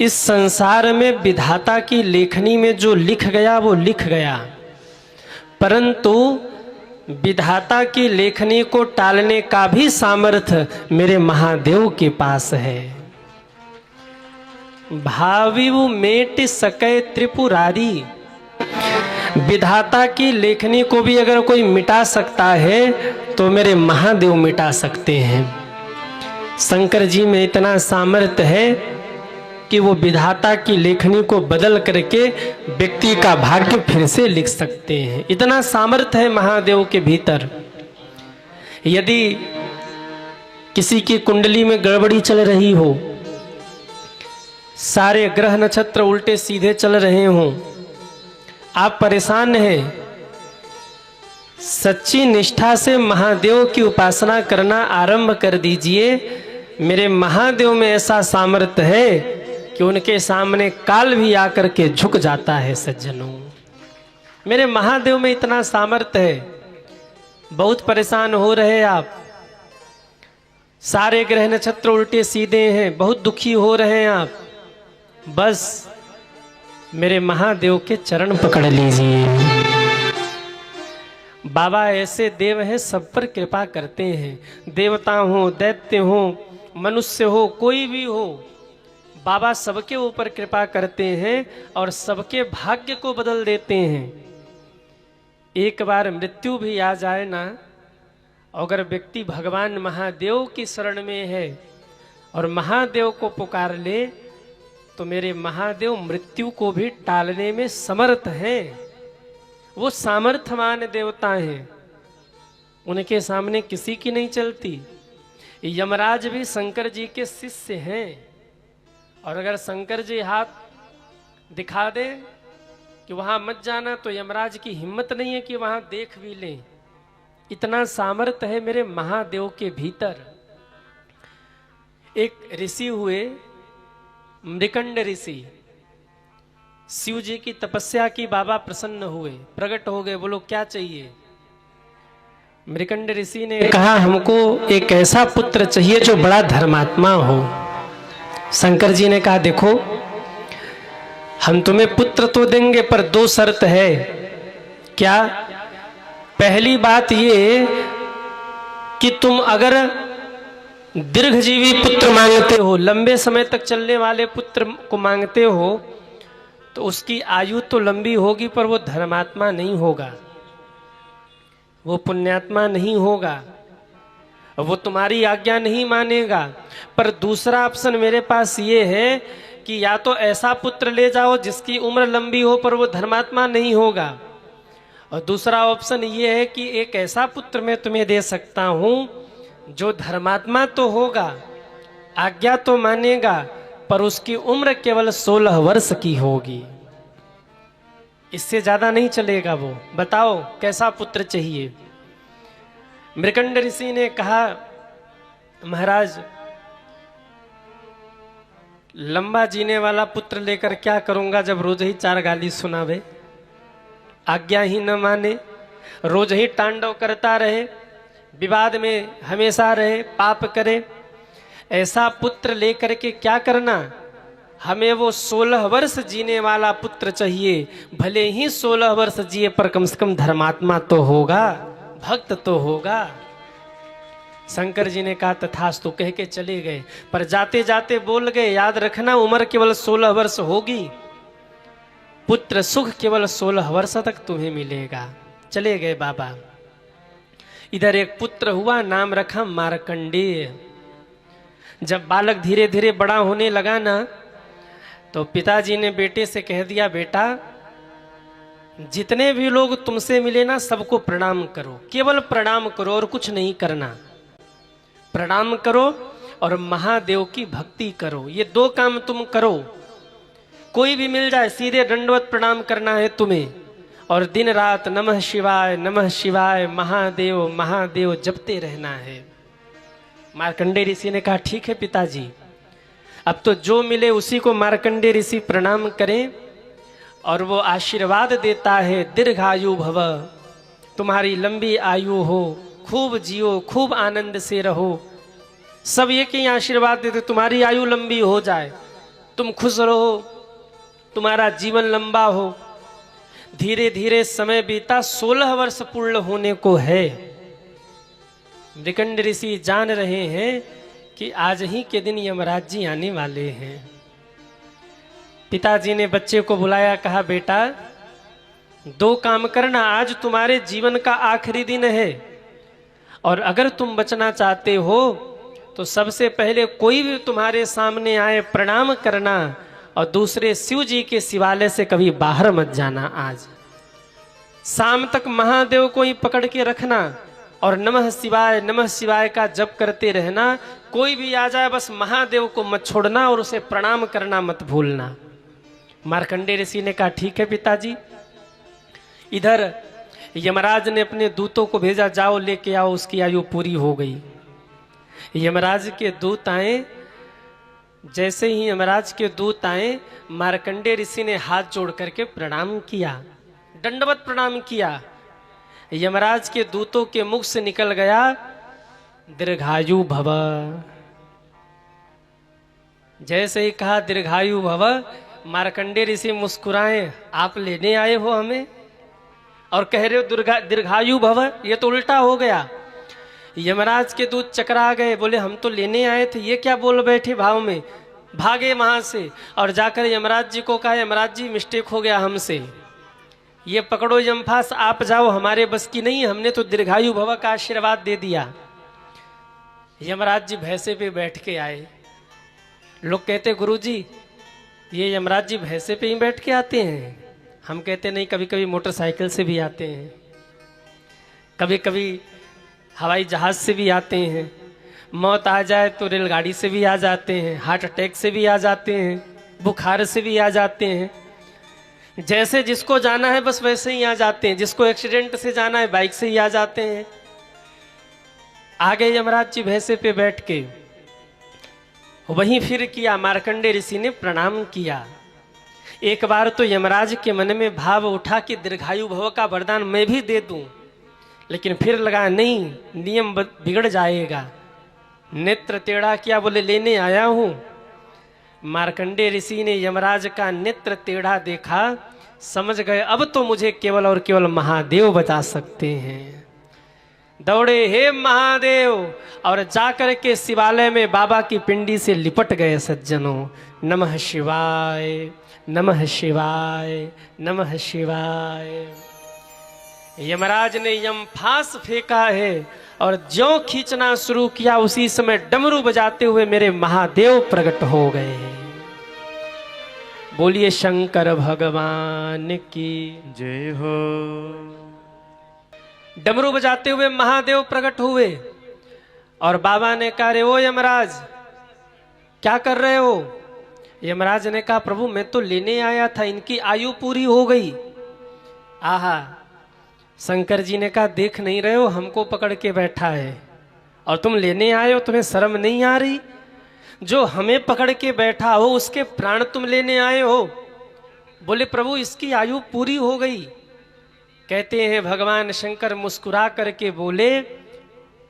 इस संसार में विधाता की लेखनी में जो लिख गया वो लिख गया, परंतु विधाता की लेखनी को टालने का भी सामर्थ्य मेरे महादेव के पास है। भाविव मेट सकै त्रिपुरारी, विधाता की लेखनी को भी अगर कोई मिटा सकता है तो मेरे महादेव मिटा सकते हैं। शंकर जी में इतना सामर्थ्य है कि वो विधाता की लेखनी को बदल करके व्यक्ति का भाग्य फिर से लिख सकते हैं। इतना सामर्थ्य है महादेव के भीतर। यदि किसी की कुंडली में गड़बड़ी चल रही हो, सारे ग्रह नक्षत्र उल्टे सीधे चल रहे हों, आप परेशान हैं, सच्ची निष्ठा से महादेव की उपासना करना आरंभ कर दीजिए। मेरे महादेव में ऐसा सामर्थ्य है कि उनके सामने काल भी आकर के झुक जाता है। सज्जनों, मेरे महादेव में इतना सामर्थ्य है। बहुत परेशान हो रहे आप, सारे ग्रह नक्षत्र उल्टे सीधे हैं, बहुत दुखी हो रहे हैं आप, बस मेरे महादेव के चरण पकड़ लीजिए। बाबा ऐसे देव हैं, सब पर कृपा करते हैं। देवता हो, दैत्य हो, मनुष्य हो, कोई भी हो, बाबा सबके ऊपर कृपा करते हैं और सबके भाग्य को बदल देते हैं। एक बार मृत्यु भी आ जाए ना, अगर व्यक्ति भगवान महादेव की शरण में है और महादेव को पुकार ले तो मेरे महादेव मृत्यु को भी टालने में समर्थ हैं। वो सामर्थ्यवान देवता हैं, उनके सामने किसी की नहीं चलती। यमराज भी शंकर जी के शिष्य हैं, और अगर शंकर जी हाथ दिखा दे कि वहां मत जाना तो यमराज की हिम्मत नहीं है कि वहां देख भी लें। इतना सामर्थ्य है मेरे महादेव के भीतर। एक ऋषि हुए, मृकंड ऋषि, शिव जी की तपस्या की, बाबा प्रसन्न हुए, प्रकट हो गए, बोलो क्या चाहिए। मृकंड ऋषि ने कहा हमको एक ऐसा पुत्र चाहिए जो बड़ा धर्मात्मा हो। शंकर जी ने कहा देखो हम तुम्हें पुत्र तो देंगे पर दो शर्त है। क्या? पहली बात ये कि तुम अगर दीर्घजीवी पुत्र मांगते हो, लंबे समय तक चलने वाले पुत्र को मांगते हो, तो उसकी आयु तो लंबी होगी पर वो धर्मात्मा नहीं होगा, वो पुण्यात्मा नहीं होगा, वो तुम्हारी आज्ञा नहीं मानेगा। पर दूसरा ऑप्शन मेरे पास ये है कि या तो ऐसा पुत्र ले जाओ जिसकी उम्र लंबी हो पर वो धर्मात्मा नहीं होगा, और दूसरा ऑप्शन ये है कि एक ऐसा पुत्र मैं तुम्हें दे सकता हूं जो धर्मात्मा तो होगा, आज्ञा तो मानेगा, पर उसकी उम्र केवल 16 वर्ष की होगी, इससे ज्यादा नहीं चलेगा। वो बताओ कैसा पुत्र चाहिए। मृकंड ऋषि ने कहा महाराज लंबा जीने वाला पुत्र लेकर क्या करूंगा जब रोज ही 4 गाली सुनावे, आज्ञा ही न माने, रोज ही तांडव करता रहे, विवाद में हमेशा रहे, पाप करे। ऐसा पुत्र लेकर के क्या करना, हमें वो 16 वर्ष जीने वाला पुत्र चाहिए। भले ही 16 वर्ष जिए पर कम से कम धर्मात्मा तो होगा, भक्त तो होगा। शंकर जी ने कहा तथास्तु कह के चले गए, पर जाते जाते बोल गए याद रखना उम्र केवल 16 वर्ष होगी, पुत्र सुख केवल 16 वर्ष तक तुम्हें मिलेगा। चले गए बाबा। इधर एक पुत्र हुआ, नाम रखा मार्कंडेय। जब बालक धीरे धीरे बड़ा होने लगा ना, तो पिताजी ने बेटे से कह दिया बेटा जितने भी लोग तुमसे मिले ना सबको प्रणाम करो, केवल प्रणाम करो और कुछ नहीं करना। प्रणाम करो और महादेव की भक्ति करो, ये 2 काम तुम करो। कोई भी मिल जाए सीधे दंडवत प्रणाम करना है तुम्हें, और दिन रात नमः शिवाय महादेव महादेव जपते रहना है। मार्कंडेय ऋषि ने कहा ठीक है पिताजी, अब तो जो मिले उसी को मार्कंडेय ऋषि प्रणाम करें, और वो आशीर्वाद देता है दीर्घायु भव, तुम्हारी लंबी आयु हो, खूब जियो, खूब आनंद से रहो। सब एक ही आशीर्वाद देते तुम्हारी आयु लंबी हो जाए। तुम खुश रहो, तुम्हारा जीवन लंबा हो। धीरे धीरे समय बीता, 16 वर्ष पूर्ण होने को है। मृकंड ऋषि जान रहे हैं कि आज ही के दिन यमराज जी आने वाले हैं। पिताजी ने बच्चे को बुलाया, कहा बेटा 2 काम करना, आज तुम्हारे जीवन का आखिरी दिन है और अगर तुम बचना चाहते हो तो सबसे पहले कोई भी तुम्हारे सामने आए प्रणाम करना, और दूसरे शिव जी के शिवालय से कभी बाहर मत जाना। आज शाम तक महादेव को ही पकड़ के रखना और नमः शिवाय का जप करते रहना। कोई भी आ जाए बस महादेव को मत छोड़ना और उसे प्रणाम करना मत भूलना। मार्कंडेय ऋषि ने कहा ठीक है पिताजी। इधर यमराज ने अपने दूतों को भेजा, जाओ लेके आओ, उसकी आयु पूरी हो गई। यमराज के दूत आए, जैसे ही यमराज के दूत आए, मार्कंडेय ऋषि ने हाथ जोड़ करके प्रणाम किया, दंडवत प्रणाम किया। यमराज के दूतों के मुख से निकल गया, दीर्घायु भव। जैसे ही कहा दीर्घायु भव, मार्कंडेय ऋषि मुस्कुराए, आप लेने आए हो हमें और कह रहे हो दीर्घायु भव? ये तो उल्टा हो गया। यमराज के दूत चकरा गए, बोले हम तो लेने आए थे, ये क्या बोल बैठे भाव में। भागे वहां से और जाकर यमराज जी को कहा, यमराज जी मिस्टेक हो गया हमसे, ये पकड़ो यमफास, आप जाओ, हमारे बस की नहीं, हमने तो दीर्घायु भव का आशीर्वाद दे दिया। यमराज जी भैंसे पे बैठ के आए। लोग कहते गुरुजी ये यमराज जी भैंसे पे ही बैठ के आते हैं। हम कहते नहीं, कभी कभी मोटरसाइकिल से भी आते हैं, कभी कभी हवाई जहाज से भी आते हैं, मौत आ जाए तो रेलगाड़ी से भी आ जाते हैं, हार्ट अटैक से भी आ जाते हैं, बुखार से भी आ जाते हैं। जैसे जिसको जाना है बस वैसे ही आ जाते हैं। जिसको एक्सीडेंट से जाना है बाइक से ही आ जाते हैं। आगे यमराज जी भैंसे पे बैठ के वहीं फिर किया, मार्कंडेय ऋषि ने प्रणाम किया। एक बार तो यमराज के मन में भाव उठा कि दीर्घायु भव का वरदान मैं भी दे दूं, लेकिन फिर लगा नहीं, नियम बिगड़ जाएगा। नेत्र टेढ़ा किया, बोले लेने आया हूं। मार्कंडेय ऋषि ने यमराज का नेत्र टेढ़ा देखा, समझ गए अब तो मुझे केवल और केवल महादेव बचा सकते हैं। दौड़े, हे महादेव, और जाकर के शिवालय में बाबा की पिंडी से लिपट गए। सज्जनों, नमः शिवाय, नमः शिवाय, नमः शिवाय। यमराज ने यमफास फेंका है और ज्यों खींचना शुरू किया, उसी समय डमरू बजाते हुए मेरे महादेव प्रकट हो गए। बोलिए शंकर भगवान की जय हो। डमरू बजाते हुए महादेव प्रकट हुए और बाबा ने कहा, रे ओ यमराज क्या कर रहे हो? यमराज ने कहा, प्रभु मैं तो लेने आया था, इनकी आयु पूरी हो गई। आहा। शंकर जी ने कहा, देख नहीं रहे हो हमको पकड़ के बैठा है और तुम लेने आए हो, तुम्हें शर्म नहीं आ रही? जो हमें पकड़ के बैठा हो उसके प्राण तुम लेने आए हो। बोले प्रभु इसकी आयु पूरी हो गई। कहते हैं भगवान शंकर मुस्कुरा करके बोले,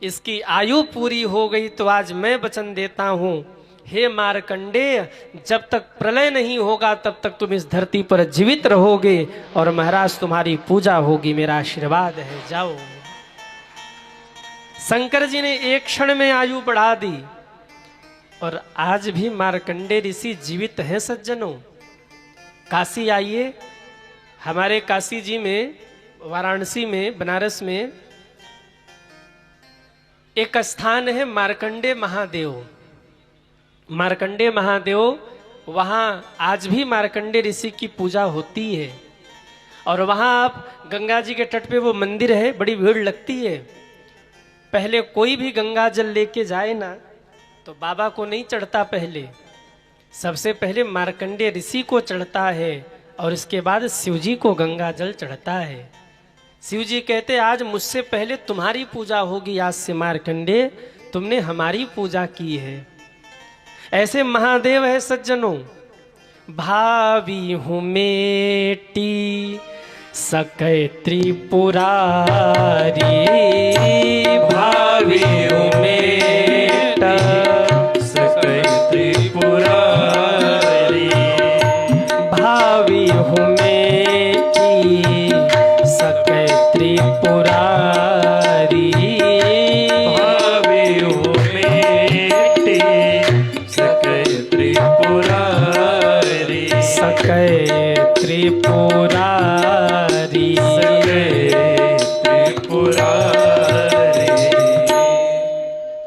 इसकी आयु पूरी हो गई तो आज मैं वचन देता हूं, हे मार्कंडेय, जब तक प्रलय नहीं होगा तब तक तुम इस धरती पर जीवित रहोगे और महाराज तुम्हारी पूजा होगी, मेरा आशीर्वाद है, जाओ। शंकर जी ने एक क्षण में आयु बढ़ा दी और आज भी मार्कंडेय ऋषि जीवित हैं। सज्जनों, काशी आइए, हमारे काशी जी में, वाराणसी में, बनारस में एक स्थान है मार्कंडेय महादेव। मार्कंडेय महादेव, वहां आज भी मार्कंडेय ऋषि की पूजा होती है और वहां आप गंगा जी के तट पे वो मंदिर है, बड़ी भीड़ लगती है। पहले कोई भी गंगा जल लेके जाए ना तो बाबा को नहीं चढ़ता, पहले सबसे पहले मार्कंडेय ऋषि को चढ़ता है और इसके बाद शिव जी को गंगा जल चढ़ता है। शिव जी कहते आज मुझसे पहले तुम्हारी पूजा होगी, आज से मार्कंडेय तुमने हमारी पूजा की है। ऐसे महादेव है सज्जनों। भावी हूँ मेटी सकै त्रिपुरारी, भावी हूँ मेटा सकै त्रिपुरारी, सके त्रिपुरारी,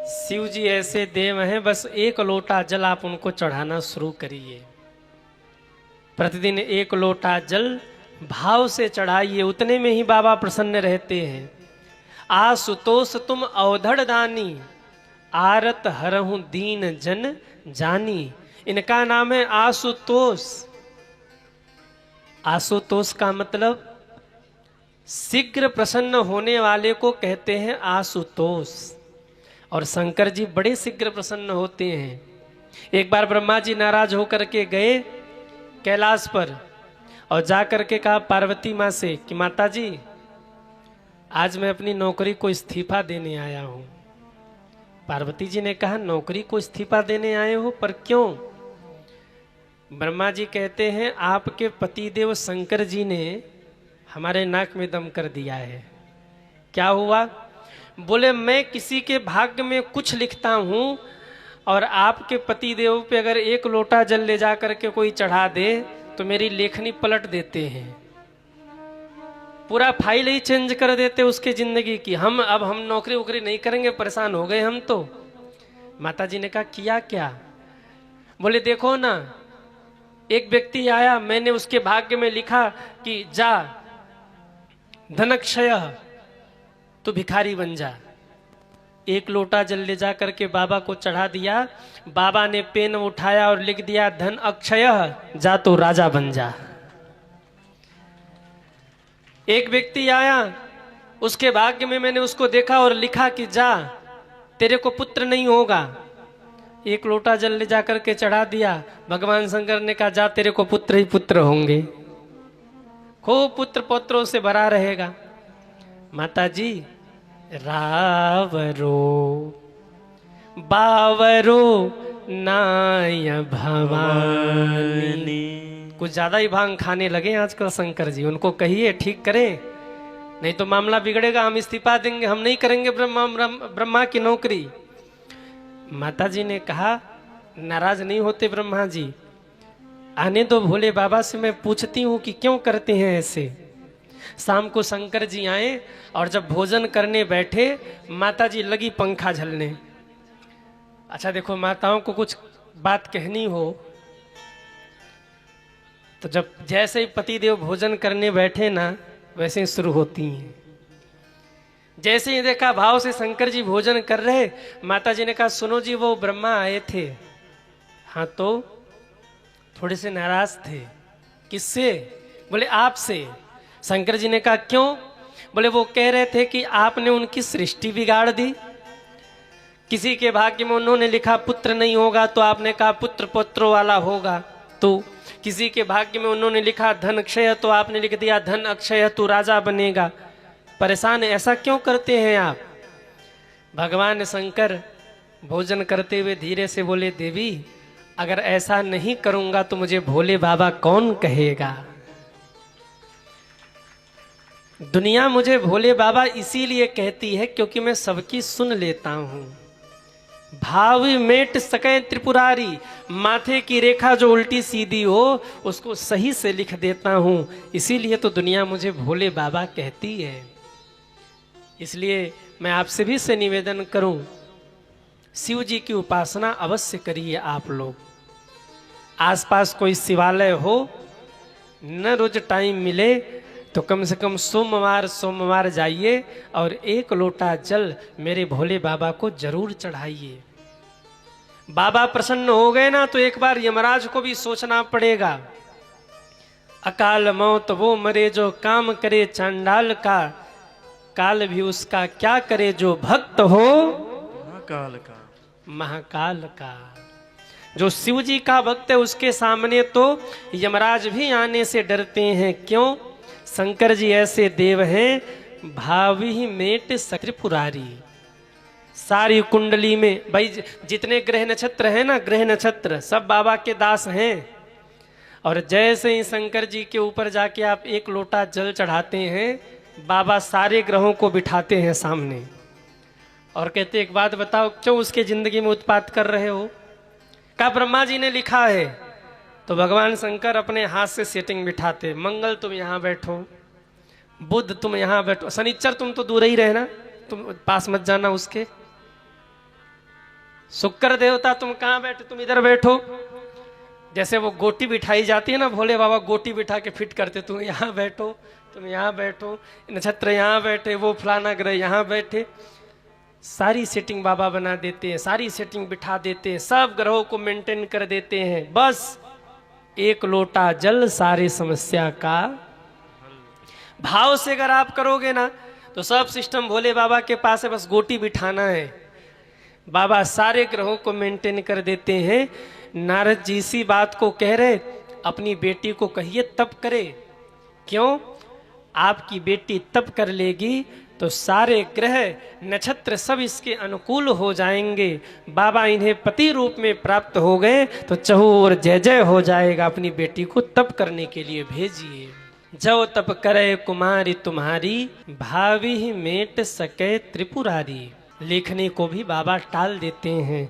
शिव जी ऐसे देव हैं, बस एक लोटा जल आप उनको चढ़ाना शुरू करिए। प्रतिदिन एक लोटा जल भाव से चढ़ाइए, उतने में ही बाबा प्रसन्न रहते हैं। आशुतोष तुम अवधड़ दानी, आरत हरहूं दीन जन जानी। इनका नाम है आशुतोष। आशुतोष का मतलब शीघ्र प्रसन्न होने वाले को कहते हैं आशुतोष। और शंकर जी बड़े शीघ्र प्रसन्न होते हैं। एक बार ब्रह्मा जी नाराज होकर के गए कैलाश पर और जाकर के कहा पार्वती माँ से कि माता जी आज मैं अपनी नौकरी को इस्तीफा देने आया हूं। पार्वती जी ने कहा नौकरी को इस्तीफा देने आए हो, पर क्यों? ब्रह्मा जी कहते हैं आपके पतिदेव शंकर जी ने हमारे नाक में दम कर दिया है। क्या हुआ? बोले मैं किसी के भाग्य में कुछ लिखता हूं और आपके पतिदेव पे अगर एक लोटा जल ले जा करके कोई चढ़ा दे तो मेरी लेखनी पलट देते हैं, पूरा फाइल ही चेंज कर देते उसके जिंदगी की। अब हम नौकरी वोकरी नहीं करेंगे, परेशान हो गए हम तो। माता जी ने कहा किया क्या? बोले देखो ना, एक व्यक्ति आया, मैंने उसके भाग्य में लिखा कि जा धनक्षय, तो भिखारी बन जा। एक लोटा जल ले जा करके बाबा को चढ़ा दिया। बाबा ने पेन उठाया और लिख दिया धन अक्षय, जा तो राजा बन जा। एक व्यक्ति आया, उसके भाग्य में मैंने उसको देखा और लिखा कि जा तेरे को पुत्र नहीं होगा। एक लोटा जल ले जा करके चढ़ा दिया। भगवान शंकर ने कहा जा तेरे को पुत्र ही पुत्र होंगे, खूब पुत्र पौत्रों से भरा रहेगा। माता जी रावरो बावरो नाय भवानी। कुछ ज्यादा ही भांग खाने लगे आजकल शंकर जी, उनको कहिए ठीक करें, नहीं तो मामला बिगड़ेगा, हम इस्तीफा देंगे, हम नहीं करेंगे ब्रह्मा की नौकरी। माता जी ने कहा नाराज नहीं होते ब्रह्मा जी, आने दो भोले बाबा से, मैं पूछती हूँ कि क्यों करते हैं ऐसे। शाम को शंकर जी आए और जब भोजन करने बैठे माता जी लगी पंखा झलने। अच्छा देखो, माताओं को कुछ बात कहनी हो तो जब जैसे ही पतिदेव भोजन करने बैठे ना वैसे ही शुरू होती हैं। जैसे ही देखा भाव से शंकर जी भोजन कर रहे, माता जी ने कहा सुनो जी वो ब्रह्मा आए थे। हाँ तो थोड़े से नाराज थे। किससे? बोले आपसे। शंकर जी ने कहा क्यों? बोले वो कह रहे थे कि आपने उनकी सृष्टि बिगाड़ दी। किसी के भाग्य में उन्होंने लिखा पुत्र नहीं होगा तो आपने कहा पुत्र पुत्रों वाला होगा। तो किसी के भाग्य में उन्होंने लिखा धन क्षय तो आपने लिख दिया धन अक्षय, तू राजा बनेगा। परेशान ऐसा क्यों करते हैं आप? भगवान शंकर भोजन करते हुए धीरे से बोले देवी अगर ऐसा नहीं करूंगा तो मुझे भोले बाबा कौन कहेगा। दुनिया मुझे भोले बाबा इसीलिए कहती है क्योंकि मैं सबकी सुन लेता हूं। भाव मेट सके त्रिपुरारी, माथे की रेखा जो उल्टी सीधी हो उसको सही से लिख देता हूं, इसीलिए तो दुनिया मुझे भोले बाबा कहती है। इसलिए मैं आपसे भी से निवेदन करूं, शिव जी की उपासना अवश्य करिए आप लोग। आसपास कोई शिवालय हो, न रोज टाइम मिले तो कम से कम सोमवार जाइए और एक लोटा जल मेरे भोले बाबा को जरूर चढ़ाइए। बाबा प्रसन्न हो गए ना तो एक बार यमराज को भी सोचना पड़ेगा। अकाल मौत वो मरे जो काम करे चांडाल का, काल भी उसका क्या करे जो भक्त हो महाकाल का। जो शिव जी का भक्त है उसके सामने तो यमराज भी आने से डरते हैं। क्यों? शंकर जी ऐसे देव हैं भावी मेट त्रिपुरारी। सारी कुंडली में भाई जितने ग्रह नक्षत्र हैं ना, ग्रह नक्षत्र सब बाबा के दास हैं। और जैसे ही शंकर जी के ऊपर जाके आप एक लोटा जल चढ़ाते हैं, बाबा सारे ग्रहों को बिठाते हैं सामने और कहते एक बात बताओ क्यों उसके जिंदगी में उत्पात कर रहे हो। कहा ब्रह्मा जी ने लिखा है तो भगवान शंकर अपने हाथ से सेटिंग बिठाते, मंगल तुम यहाँ बैठो, बुध तुम यहाँ बैठो, शनिचर तुम तो दूर ही रहना, तुम पास मत जाना उसके, शुक्र देवता तुम कहाँ बैठे, तुम इधर बैठो। जैसे वो गोटी बिठाई जाती है ना, भोले बाबा गोटी बिठा के फिट करते, तुम यहाँ बैठो, तुम यहाँ बैठो, नक्षत्र यहाँ बैठे, वो फलाना ग्रह यहाँ बैठे, सारी सेटिंग बाबा बना देते हैं, सारी सेटिंग बिठा देते हैं, सब ग्रहों को मेंटेन कर देते हैं। बस एक लोटा जल सारी समस्या का भाव से अगर आप करोगे ना तो सब सिस्टम भोले बाबा के पास है, बस गोटी बिठाना है। बाबा सारे ग्रहों को मेंटेन कर देते हैं। नारद जी इसी बात को कह रहे, अपनी बेटी को कहिए तप करे। क्यों? आपकी बेटी तप कर लेगी तो सारे ग्रह नक्षत्र सब इसके अनुकूल हो जाएंगे। बाबा इन्हें पति रूप में प्राप्त हो गए तो चहुर जय जय हो जाएगा। अपनी बेटी को तप करने के लिए भेजिए। जो तप करे कुमारी तुम्हारी, भावी मेट सके त्रिपुरारी। लिखने को भी बाबा टाल देते हैं।